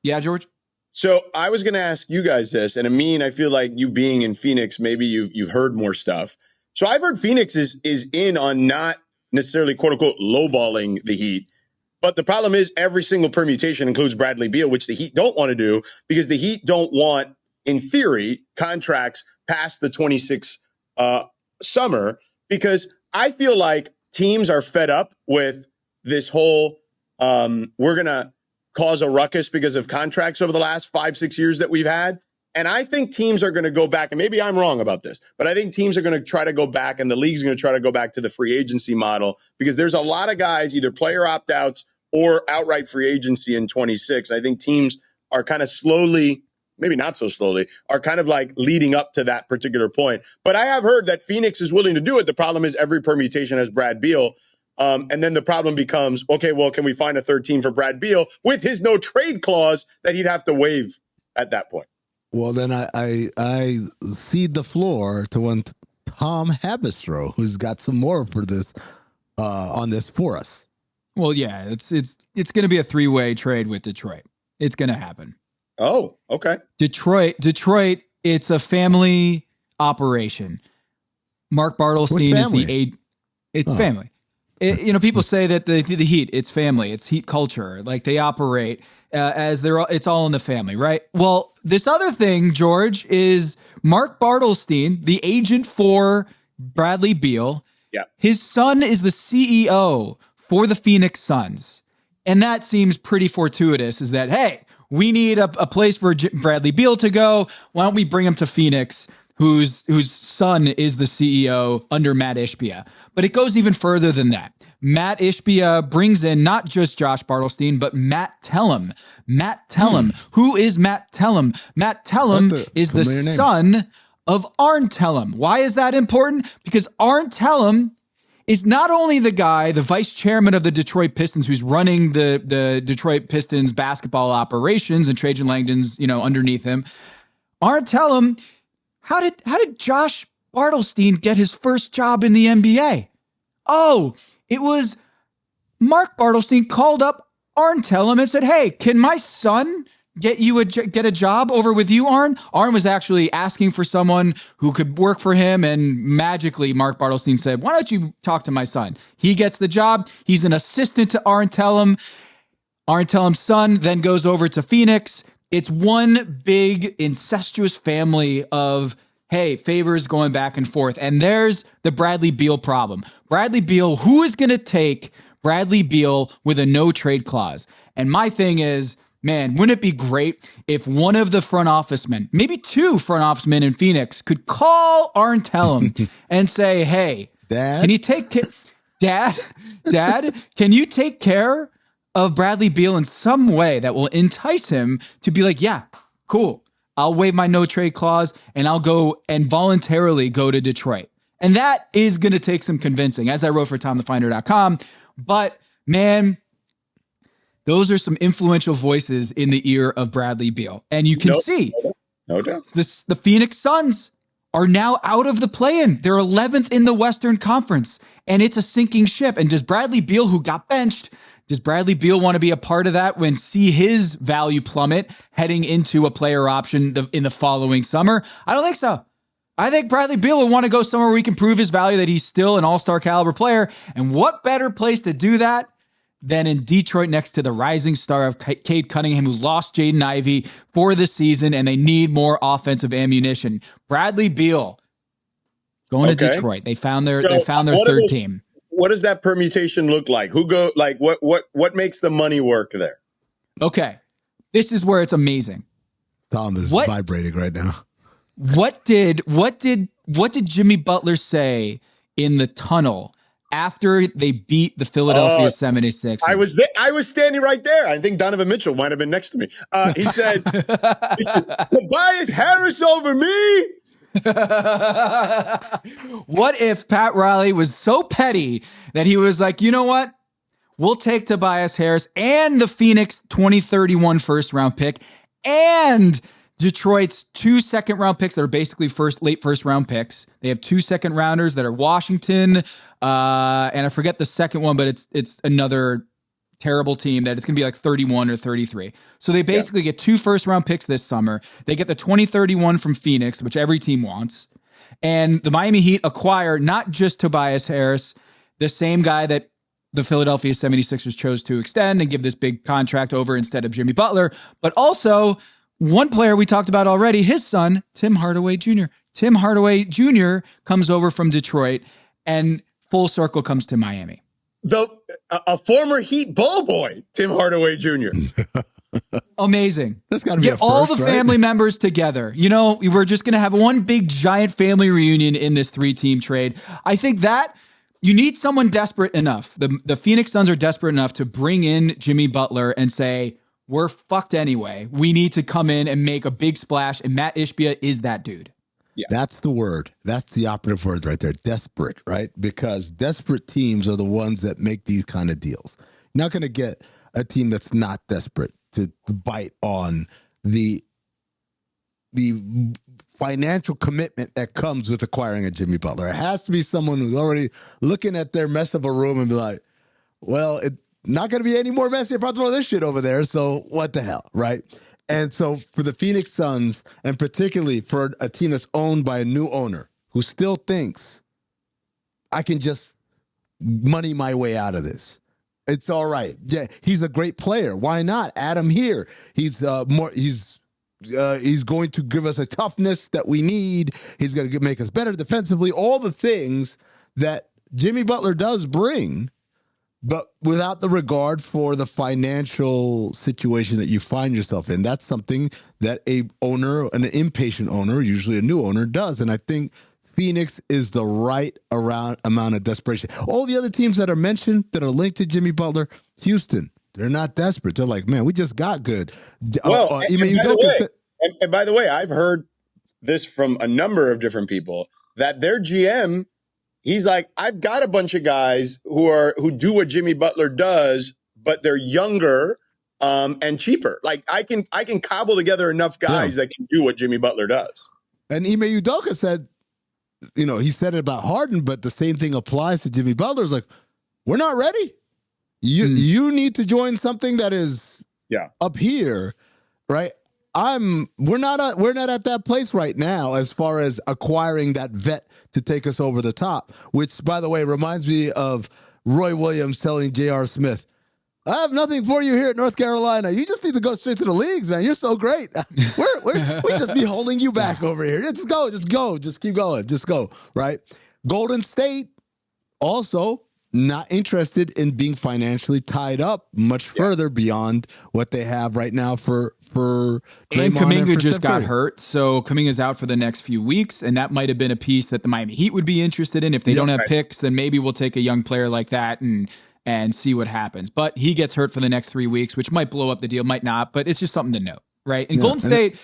Yeah, George? So I was going to ask you guys this, and Amin, I feel like you being in Phoenix, maybe you've heard more stuff. So I've heard Phoenix is in on not necessarily, quote unquote, lowballing the Heat. But the problem is every single permutation includes Bradley Beal, which the Heat don't want to do because the Heat don't want, in theory, contracts past the 26 summer, because I feel like teams are fed up with this whole we're going to cause a ruckus because of contracts over the last 5-6 years that we've had. And I think teams are going to go back, and maybe I'm wrong about this, but I think teams are going to try to go back, and the league's going to try to go back to the free agency model because there's a lot of guys, either player opt-outs or outright free agency in 26. I think teams are kind of slowly, maybe not so slowly, are kind of like leading up to that particular point. But I have heard that Phoenix is willing to do it. The problem is every permutation has Brad Beal. And then the problem becomes, okay, well, can we find a third team for Brad Beal with his no trade clause that he'd have to waive at that point? Well, then I cede the floor to one Tom Habistro, who's got some more for this on this for us. Well, yeah, it's going to be a 3-way trade with Detroit. It's going to happen. Oh, okay. Detroit, it's a family operation. Mark Bartelstein is it's family. People say that the Heat, it's family, it's Heat culture. Like they operate it's all in the family, right? Well, this other thing, George, is Mark Bartelstein, the agent for Bradley Beal. Yeah. His son is the CEO for the Phoenix Suns. And that seems pretty fortuitous, is that, hey, we need a place for Bradley Beal to go. Why don't we bring him to Phoenix, whose son is the CEO under Matt Ishbia? But it goes even further than that. Matt Ishbia brings in not just Josh Bartelstein, but Matt Tellem. Matt Tellem. Who is Matt Tellem? Matt Tellem is the son of Arn Tellem. Why is that important? Because Arn Tellem is not only the guy, the vice chairman of the Detroit Pistons, who's running the Detroit Pistons basketball operations, and Trajan Langdon's, underneath him. Arn Tellem, how did Josh Bartelstein get his first job in the NBA? Oh, it was Mark Bartelstein called up Arn Tellem and said, hey, can my son get a job over with you, Arn? Arn was actually asking for someone who could work for him, and magically Mark Bartelstein said, why don't you talk to my son? He gets the job. He's an assistant to Arn Tellem. Arn Tellem's son then goes over to Phoenix. It's one big incestuous family of, hey, favors going back and forth. And there's the Bradley Beal problem. Bradley Beal, who is going to take Bradley Beal with a no trade clause? And my thing is, man, wouldn't it be great if one of the front office men, maybe two front office men in Phoenix, could call Arn Tellem and say, hey, Dad, can you Dad, can you take care of Bradley Beal in some way that will entice him to be like, yeah, cool. I'll waive my no trade clause and I'll go and voluntarily go to Detroit. And that is going to take some convincing, as I wrote for TomTheFinder.com. But man, those are some influential voices in the ear of Bradley Beal. And you can see no doubt. The Phoenix Suns are now out of the play-in. They're 11th in the Western Conference, and it's a sinking ship. And does Bradley Beal, who got benched, does Bradley Beal want to be a part of that when see his value plummet heading into a player option in the following summer? I don't think so. I think Bradley Beal will want to go somewhere where he can prove his value, that he's still an all-star caliber player. And what better place to do that than in Detroit next to the rising star of Cade Cunningham, who lost Jaden Ivey for the season, and they need more offensive ammunition. Bradley Beal going to Detroit. They found their third team. What does that permutation look like? What makes the money work there? Okay. This is where it's amazing. Tom is vibrating right now. What did Jimmy Butler say in the tunnel after they beat the Philadelphia 76ers? I was standing right there. I think Donovan Mitchell might have been next to me. He said, Tobias Harris over me. What if Pat Riley was so petty that he was like, you know what? We'll take Tobias Harris and the Phoenix 2031 first round pick and Detroit's 2 second round picks that are basically late first round picks. They have 2 second rounders that are Washington. And I forget the second one, but it's another terrible team that it's going to be like 31 or 33. So they basically get 2 first round picks this summer. They get the 2031 from Phoenix, which every team wants. And the Miami Heat acquire not just Tobias Harris, the same guy that the Philadelphia 76ers chose to extend and give this big contract over instead of Jimmy Butler, but also one player we talked about already, his son, Tim Hardaway Jr. Tim Hardaway Jr. comes over from Detroit and full circle comes to Miami. A former Heat ball boy, Tim Hardaway Jr. Amazing. That's got to be get all the family members together. You know, we're just going to have one big giant family reunion in this 3-team trade. I think that you need someone desperate enough. The Phoenix Suns are desperate enough to bring in Jimmy Butler and say, we're fucked anyway. We need to come in and make a big splash. And Matt Ishbia is that dude. Yeah. That's the word. That's the operative word right there. Desperate, right? Because desperate teams are the ones that make these kind of deals. You're not going to get a team that's not desperate to bite on the financial commitment that comes with acquiring a Jimmy Butler. It has to be someone who's already looking at their mess of a room and be like, well, it's not going to be any more messy if I throw this shit over there. So what the hell, right? And so for the Phoenix Suns, and particularly for a team that's owned by a new owner who still thinks I can just money my way out of this. It's all right. Yeah, he's a great player. Why not? Add him here. He's going to give us a toughness that we need. He's going to make us better defensively. All the things that Jimmy Butler does bring, but without the regard for the financial situation that you find yourself in. That's something that an impatient owner, usually a new owner, does. And I think Phoenix is the right amount of desperation. All the other teams that are mentioned that are linked to Jimmy Butler, Houston, they're not desperate. They're like, man, we just got good. Well, and by the way, I've heard this from a number of different people that their GM, he's like, I've got a bunch of guys who do what Jimmy Butler does, but they're younger and cheaper. Like I can cobble together enough guys that can do what Jimmy Butler does. And Ime Udoka said, he said it about Harden, but the same thing applies to Jimmy Butler. It's like, we're not ready. You need to join something that is up here. right? We're not at that place right now as far as acquiring that vet to take us over the top, which, by the way, reminds me of Roy Williams telling J.R. Smith, I have nothing for you here at North Carolina. You just need to go straight to the leagues, man. You're so great. We just be holding you back over here. Just go. Just keep going. Just go, right? Golden State also not interested in being financially tied up much further beyond what they have right now for Draymond and Kuminga just got Curry. hurt, so Kuminga's out for the next few weeks, and that might have been a piece that the Miami Heat would be interested in. If they don't have picks, then maybe we'll take a young player like that and see what happens. But he gets hurt for the next 3 weeks, which might blow up the deal, might not, but it's just something to note, right? And Golden State,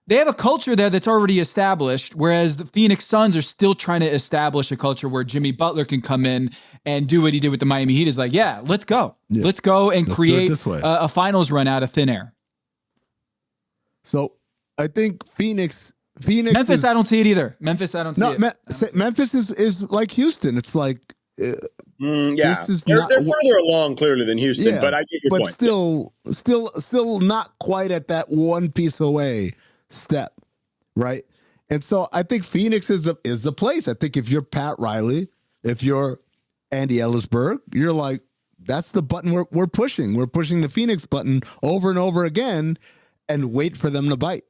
they have a culture there that's already established, whereas the Phoenix Suns are still trying to establish a culture where Jimmy Butler can come in and do what he did with the Miami Heat. Is like, let's go. Yeah. Let's go and create a finals run out of thin air. So I think Memphis, I don't see it either. Memphis, I don't see it. Memphis is like Houston. It's like, this is they're further along clearly than Houston, but I get your point. Still not quite at that one piece away step, right? And so I think Phoenix is the place. I think if you're Pat Riley, if you're Andy Ellisberg, you're like, that's the button we're pushing. We're pushing the Phoenix button over and over again and wait for them to bite.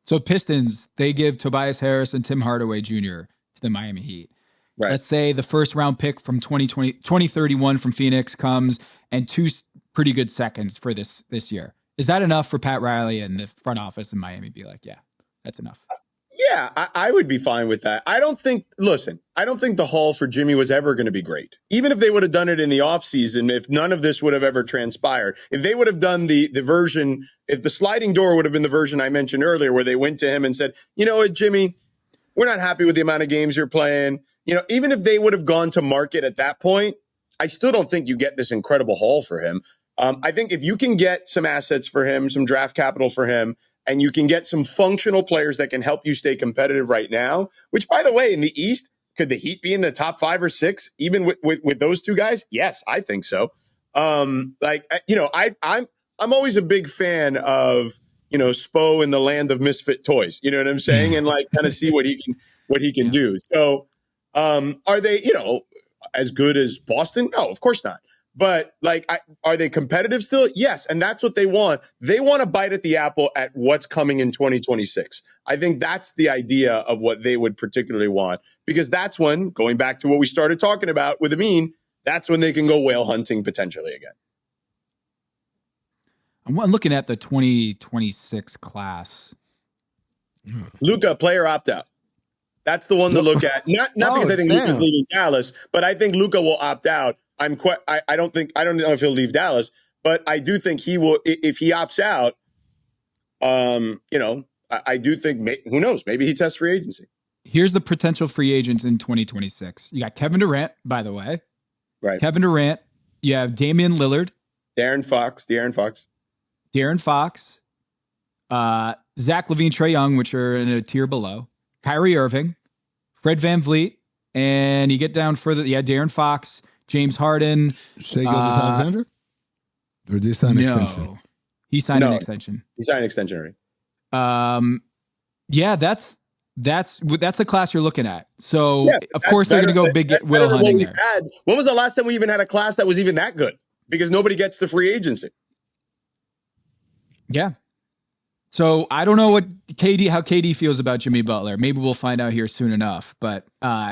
So Pistons, they give Tobias Harris and Tim Hardaway Jr. to the Miami Heat. Right. Let's say the first round pick from 2031 from Phoenix comes and 2 pretty good seconds for this year. Is that enough for Pat Riley and the front office in Miami be like, yeah, that's enough? Yeah, I would be fine with that. I don't think the haul for Jimmy was ever going to be great. Even if they would have done it in the offseason, if none of this would have ever transpired, if they would have done the version, if the sliding door would have been the version I mentioned earlier, where they went to him and said, you know what, Jimmy, we're not happy with the amount of games you're playing. You know, even if they would have gone to market at that point, I still don't think you get this incredible haul for him. I think if you can get some assets for him, some draft capital for him, and you can get some functional players that can help you stay competitive right now, which, by the way, in the East, could the Heat be in the top 5 or 6, even with those two guys? Yes, I think so. I'm always a big fan of, Spo in the land of misfit toys. You know what I'm saying? And like kind of see what he can do. So are they, as good as Boston? No, of course not. But are they competitive still? Yes. And that's what they want. They want to bite at the apple at what's coming in 2026. I think that's the idea of what they would particularly want, because that's when, going back to what we started talking about with Amin, that's when they can go whale hunting potentially again. I'm looking at the 2026 class. Luka, player opt-out. That's the one to look at. Not because I think Luka's leaving Dallas, but I think Luka will opt out. I don't know if he'll leave Dallas, but I do think he will if he opts out. I do think who knows? Maybe he tests free agency. Here's the potential free agents in 2026. You got Kevin Durant, by the way, right? Kevin Durant. You have Damian Lillard, De'Aaron Fox, Zach LaVine, Trae Young, which are in a tier below. Kyrie Irving, Fred VanVleet, and you get down further. De'Aaron Fox, James Harden, Shai Gilgeous-Alexander, or did he sign an extension? He signed an extension. He signed an extension already. Yeah, that's the class you're looking at. So of course they're going to go big whale hunting there. When was the last time we even had a class that was even that good? Because nobody gets the free agency. Yeah. So I don't know how KD feels about Jimmy Butler. Maybe we'll find out here soon enough. But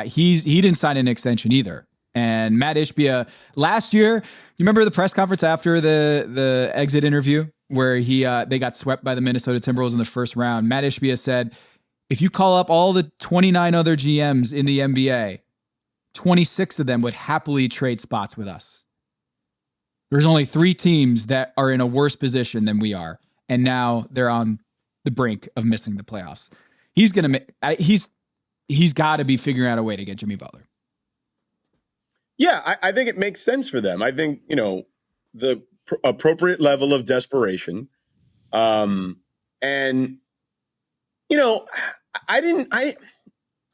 he didn't sign an extension either. And Matt Ishbia last year, you remember the press conference after the exit interview where they got swept by the Minnesota Timberwolves in the first round. Matt Ishbia said, if you call up all the 29 other GMs in the NBA, 26 of them would happily trade spots with us. There's only 3 teams that are in a worse position than we are. And now they're on the brink of missing the playoffs. He's got to be figuring out a way to get Jimmy Butler. Yeah, I think it makes sense for them. I think, the appropriate level of desperation. I didn't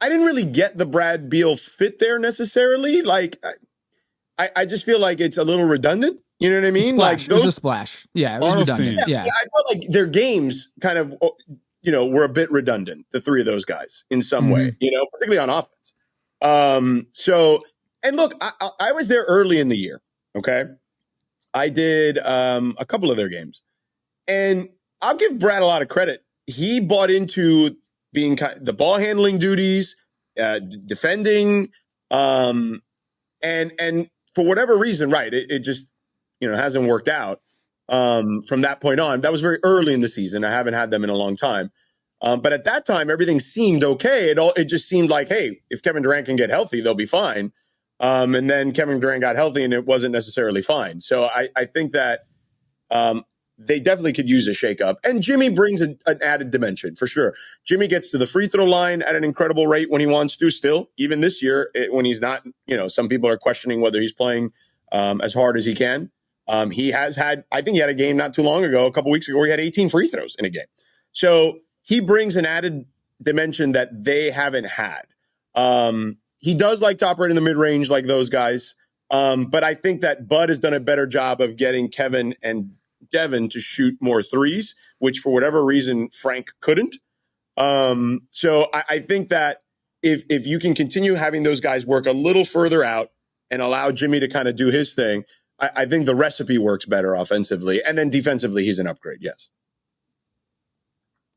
really get the Brad Beal fit there necessarily. Like, I just feel like it's a little redundant. You know what I mean? Splash. It was a splash. Yeah, it was redundant. Yeah. I felt like their games kind of, were a bit redundant, the three of those guys in some way, particularly on offense. And look, I was there early in the year. Okay. I did a couple of their games, and I'll give Brad a lot of credit. He bought into being the ball handling duties, defending, and for whatever reason, right. It just, hasn't worked out from that point on. That was very early in the season. I haven't had them in a long time. But at that time, everything seemed okay. It just seemed like, hey, if Kevin Durant can get healthy, they'll be fine. And then Kevin Durant got healthy and it wasn't necessarily fine. So I think that they definitely could use a shakeup. And Jimmy brings an added dimension for sure. Jimmy gets to the free throw line at an incredible rate when he wants to still, even this year, when he's not, some people are questioning whether he's playing as hard as he can. He has had, I think he had a game not too long ago, a couple weeks ago, where he had 18 free throws in a game. So he brings an added dimension that they haven't had. He does like to operate in the mid-range like those guys. But I think that Bud has done a better job of getting Kevin and Devin to shoot more threes, which for whatever reason, Frank couldn't. So I think that if you can continue having those guys work a little further out and allow Jimmy to kind of do his thing, I think the recipe works better offensively. And then defensively, he's an upgrade. Yes.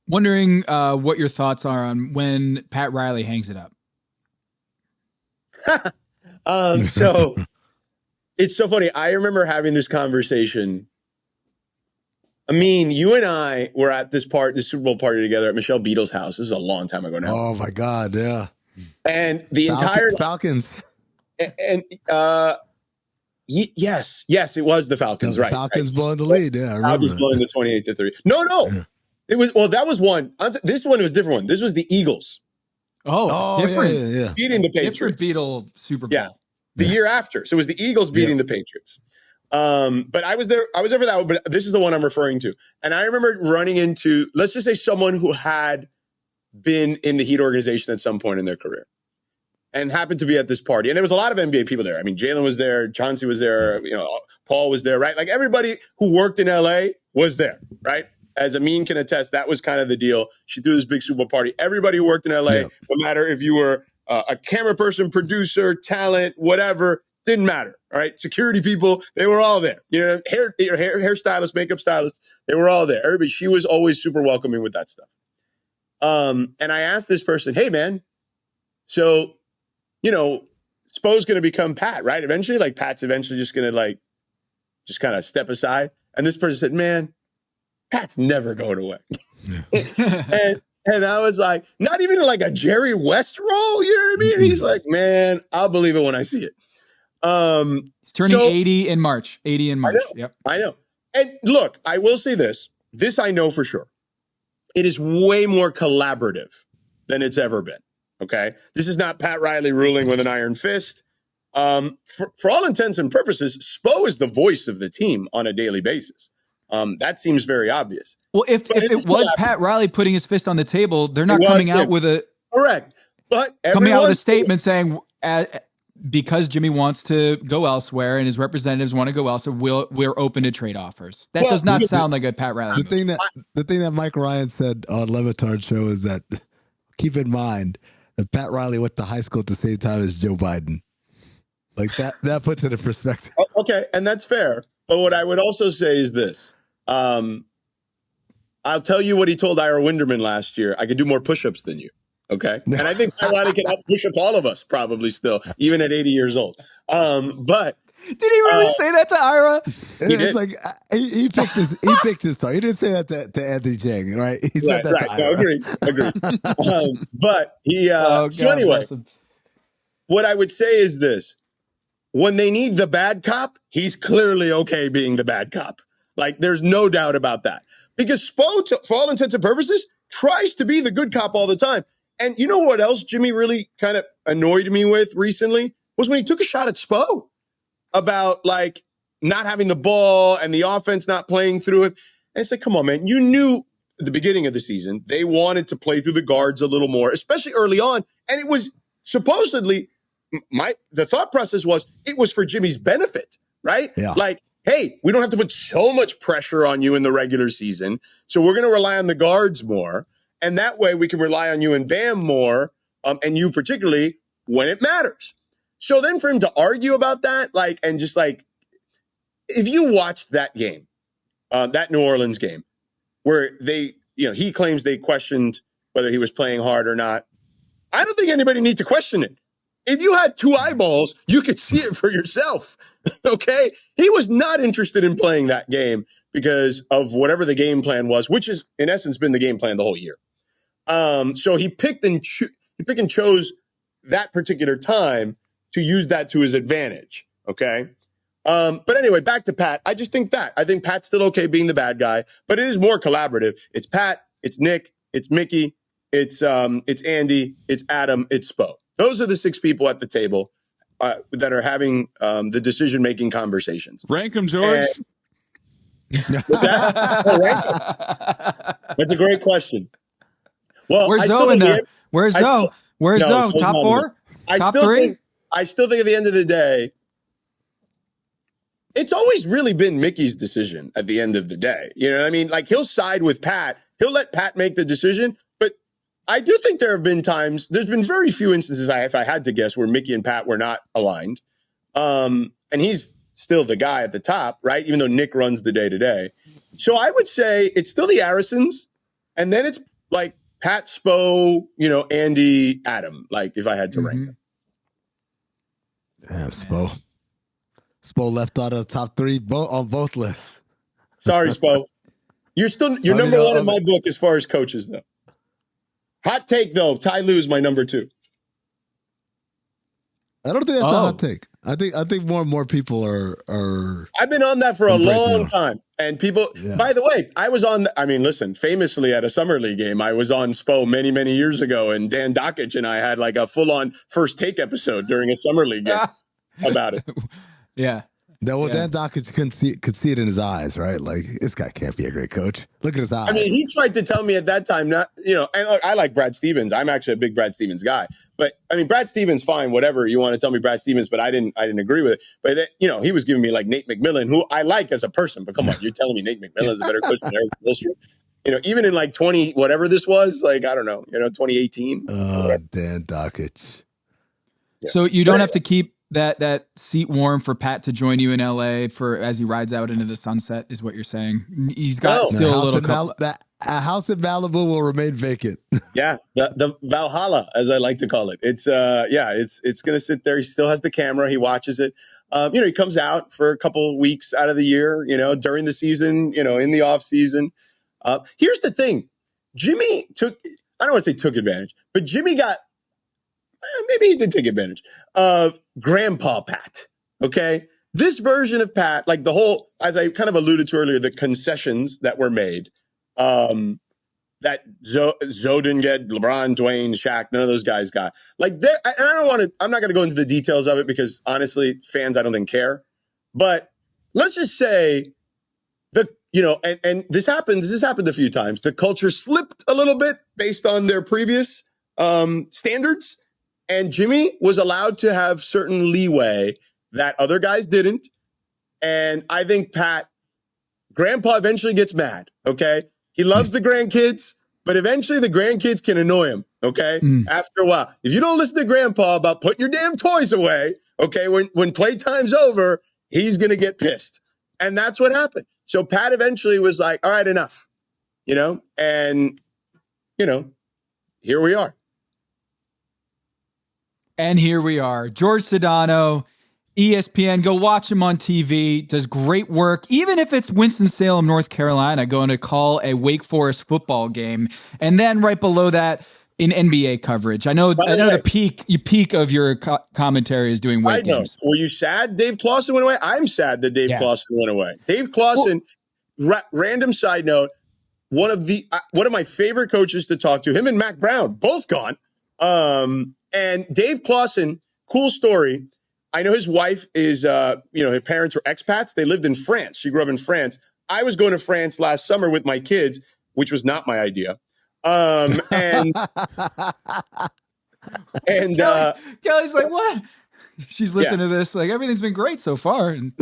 Wondering what your thoughts are on when Pat Riley hangs it up. So it's so funny. I remember having this conversation. I mean, you and I were at this Super Bowl party together at Michelle Beadle's house. This is a long time ago now. Oh my God. Yeah. And the entire Falcons. And yes, it was the Falcons, right? Falcons blowing the lead. Yeah, I remember. Falcons blowing the 28-3. No. Yeah. It was, that was one. This one was a different one. This was the Eagles. Oh, different. Yeah. Beating the Patriots. Different Beatle Super Bowl. Yeah. The year after. So it was the Eagles beating the Patriots. But I was there for that one, but this is the one I'm referring to. And I remember running into, let's just say, someone who had been in the Heat organization at some point in their career and happened to be at this party. And there was a lot of NBA people there. I mean, Jalen was there, Chauncey was there, Paul was there, right? Like everybody who worked in LA was there, right? As Amin can attest, that was kind of the deal. She threw this big Super Bowl party. Everybody who worked in LA, no matter if you were a camera person, producer, talent, whatever, didn't matter. All right. Security people, they were all there. Hairstylists, makeup stylists, they were all there. Everybody, she was always super welcoming with that stuff. And I asked this person, hey man, so, Spo's going to become Pat, right? Eventually, like Pat's eventually just going to just kind of step aside. And this person said, man, Pat's never going away. And I was like, not even like a Jerry West role, you know what I mean? He's like, man, I'll believe it when I see it. He's turning 80 in March. 80 in March. I know. And look, I will say this I know for sure. It is way more collaborative than it's ever been. Okay. This is not Pat Riley ruling with an iron fist. For all intents and purposes, Spo is the voice of the team on a daily basis. That seems very obvious. Well, if it was Pat Riley putting his fist on the table, they're not coming out with a correct, but coming out with a statement saying because Jimmy wants to go elsewhere and his representatives want to go elsewhere, we're open to trade offers. That does not sound like a Pat Riley. The thing that Mike Ryan said on Levitard's show is that keep in mind that Pat Riley went to high school at the same time as Joe Biden. Like that puts it in perspective. Okay, and that's fair. But what I would also say is this. I'll tell you what he told Ira Winderman last year. I could do more push-ups than you. Okay. And I think Pat Riley can push up all of us probably still, even at 80 years old. But did he really say that to Ira? It's like he picked his target. He didn't say that to Anthony Chang, right? He said that to Ira. No, agreed. But he so anyway, what I would say is this. When they need the bad cop, he's clearly okay being the bad cop. Like, there's no doubt about that. Because Spo, for all intents and purposes, tries to be the good cop all the time. And you know what else Jimmy really kind of annoyed me with recently? Was when he took a shot at Spo about, like, not having the ball and the offense not playing through it. And it's like, come on, man. You knew at the beginning of the season they wanted to play through the guards a little more, especially early on. And it was supposedly... the thought process was it was for Jimmy's benefit, right? Yeah. Like hey, we don't have to put so much pressure on you in the regular season. So we're going to rely on the guards more. And that way we can rely on you and Bam more, and you particularly when it matters. So then for him to argue about that, like, and just like, if you watched that game, that New Orleans game, where they, he claims they questioned whether he was playing hard or not. I don't think anybody needs to question it. If you had two eyeballs, you could see it for yourself. Okay? He was not interested in playing that game because of whatever the game plan was, which is in essence been the game plan the whole year. So he picked and chose that particular time to use that to his advantage. Okay? But anyway, back to Pat. I think Pat's still okay being the bad guy, but it is more collaborative. It's Pat, it's Nick, it's Mickey, it's Andy, it's Adam, it's Spo. Those are the 6 people at the table that are having the decision-making conversations. Rank them, George. What's that? Oh, rank 'em. That's a great question. Well, where's Zoe in there? Where's Zoe? Where's Zoe? Top 4? Top 3? I still think at the end of the day, it's always really been Mickey's decision at the end of the day. You know what I mean? Like, he'll side with Pat. He'll let Pat make the decision. But I do think there have been times, there's been very few instances, if I had to guess, where Mickey and Pat were not aligned. And he's still the guy at the top, right? Even though Nick runs the day-to-day. So I would say it's still the Arisons. And then it's like Pat, Spo, Andy, Adam, like if I had to rank them. Damn, Spo. Spo left out of the top 3 on both lists. Sorry, Spo. You're number 1 in my book as far as coaches, though. Hot take, though. Ty Lue's my number 2. I don't think that's a hot take. I think more and more people are. I've been on that for a long time, and people. Yeah. By the way, I was on. Listen. Famously, at a summer league game, I was on Spo many years ago, and Dan Dockich and I had like a full-on first take episode during a summer league game about it. Yeah. Dan Dockich could see it in his eyes, right? Like, this guy can't be a great coach. Look at his eyes. I mean, he tried to tell me at that time, not, and look, I like Brad Stevens. I'm actually a big Brad Stevens guy. But I mean, Brad Stevens, fine, whatever you want to tell me, Brad Stevens, but I didn't agree with it. But then, he was giving me like Nate McMillan, who I like as a person. But come on, you're telling me Nate McMillan is a better coach than Eric Spoelstra? Even in like 20 whatever this was, like I don't know, 2018. Dan Dockich. Yeah. So you don't have to keep that seat warm for Pat to join you in LA as he rides out into the sunset, is what you're saying. He's got still a little a house in Malibu will remain vacant. Yeah, the Valhalla, as I like to call it. It's it's going to sit there. He still has the camera. He watches it. He comes out for a couple weeks out of the year, during the season, in the off season. Here's the thing. Jimmy I don't want to say took advantage, but Jimmy maybe he did take advantage of Grandpa Pat. Okay. This version of Pat, like the whole, as I kind of alluded to earlier, the concessions that were made, that Zoe didn't get, LeBron, Dwayne, Shaq, none of those guys got. Like, and I'm not going to go into the details of it because honestly, fans, I don't think care. But let's just say and this has happened a few times. The culture slipped a little bit based on their previous standards. And Jimmy was allowed to have certain leeway that other guys didn't. And I think Grandpa eventually gets mad, okay? He loves the grandkids, but eventually the grandkids can annoy him, okay? After a while. If you don't listen to Grandpa about putting your damn toys away, okay, when playtime's over, he's going to get pissed. And that's what happened. So Pat eventually was like, all right, enough, and, here we are. And here we are. Jorge Sedano, ESPN. Go watch him on TV. Does great work. Even if it's Winston-Salem, North Carolina, going to call a Wake Forest football game. And then right below that, in NBA coverage. I know the peak of your commentary is doing Wake games. Were you sad Dave Clawson went away? I'm sad that Dave Clawson went away. Dave Clawson, random side note, one of my favorite coaches to talk to, him and Mac Brown, both gone. And Dave Clawson, cool story. I know his wife is, her parents were expats. They lived in France. She grew up in France. I was going to France last summer with my kids, which was not my idea. And Kelly's like, what? She's listening to this. Like, everything's been great so far. And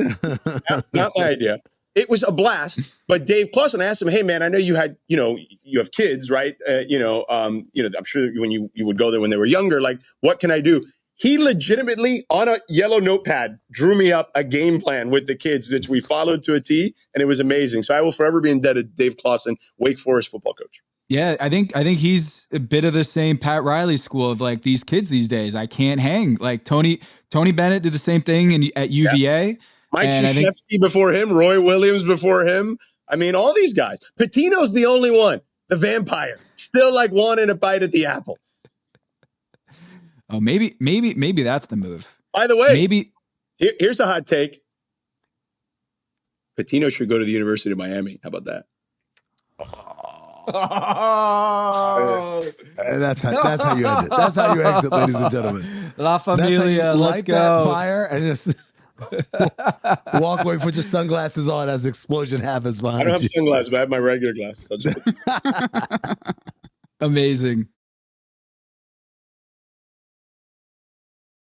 not my idea. It was a blast. But Dave Clawson, I asked him, hey, man, I know you had, you have kids, right? I'm sure when you would go there when they were younger, like, what can I do? He legitimately, on a yellow notepad, drew me up a game plan with the kids, which we followed to a T, and it was amazing. So I will forever be indebted to Dave Clawson, Wake Forest football coach. Yeah, I think he's a bit of the same Pat Riley school of like these kids these days. I can't hang. Like Tony Bennett did the same thing at UVA. Yeah. Mike Krzyzewski before him, Roy Williams before him. I mean, all these guys. Pitino's the only one, the vampire, still like wanting a bite at the apple. Oh, maybe that's the move. By the way, maybe here's a hot take. Pitino should go to the University of Miami. How about that? Oh. That's how you end it. That's how you exit, ladies and gentlemen. La Familia, let's go. That fire and just walk away, put your sunglasses on as the explosion happens behind you. I don't have sunglasses, but I have my regular glasses. Amazing.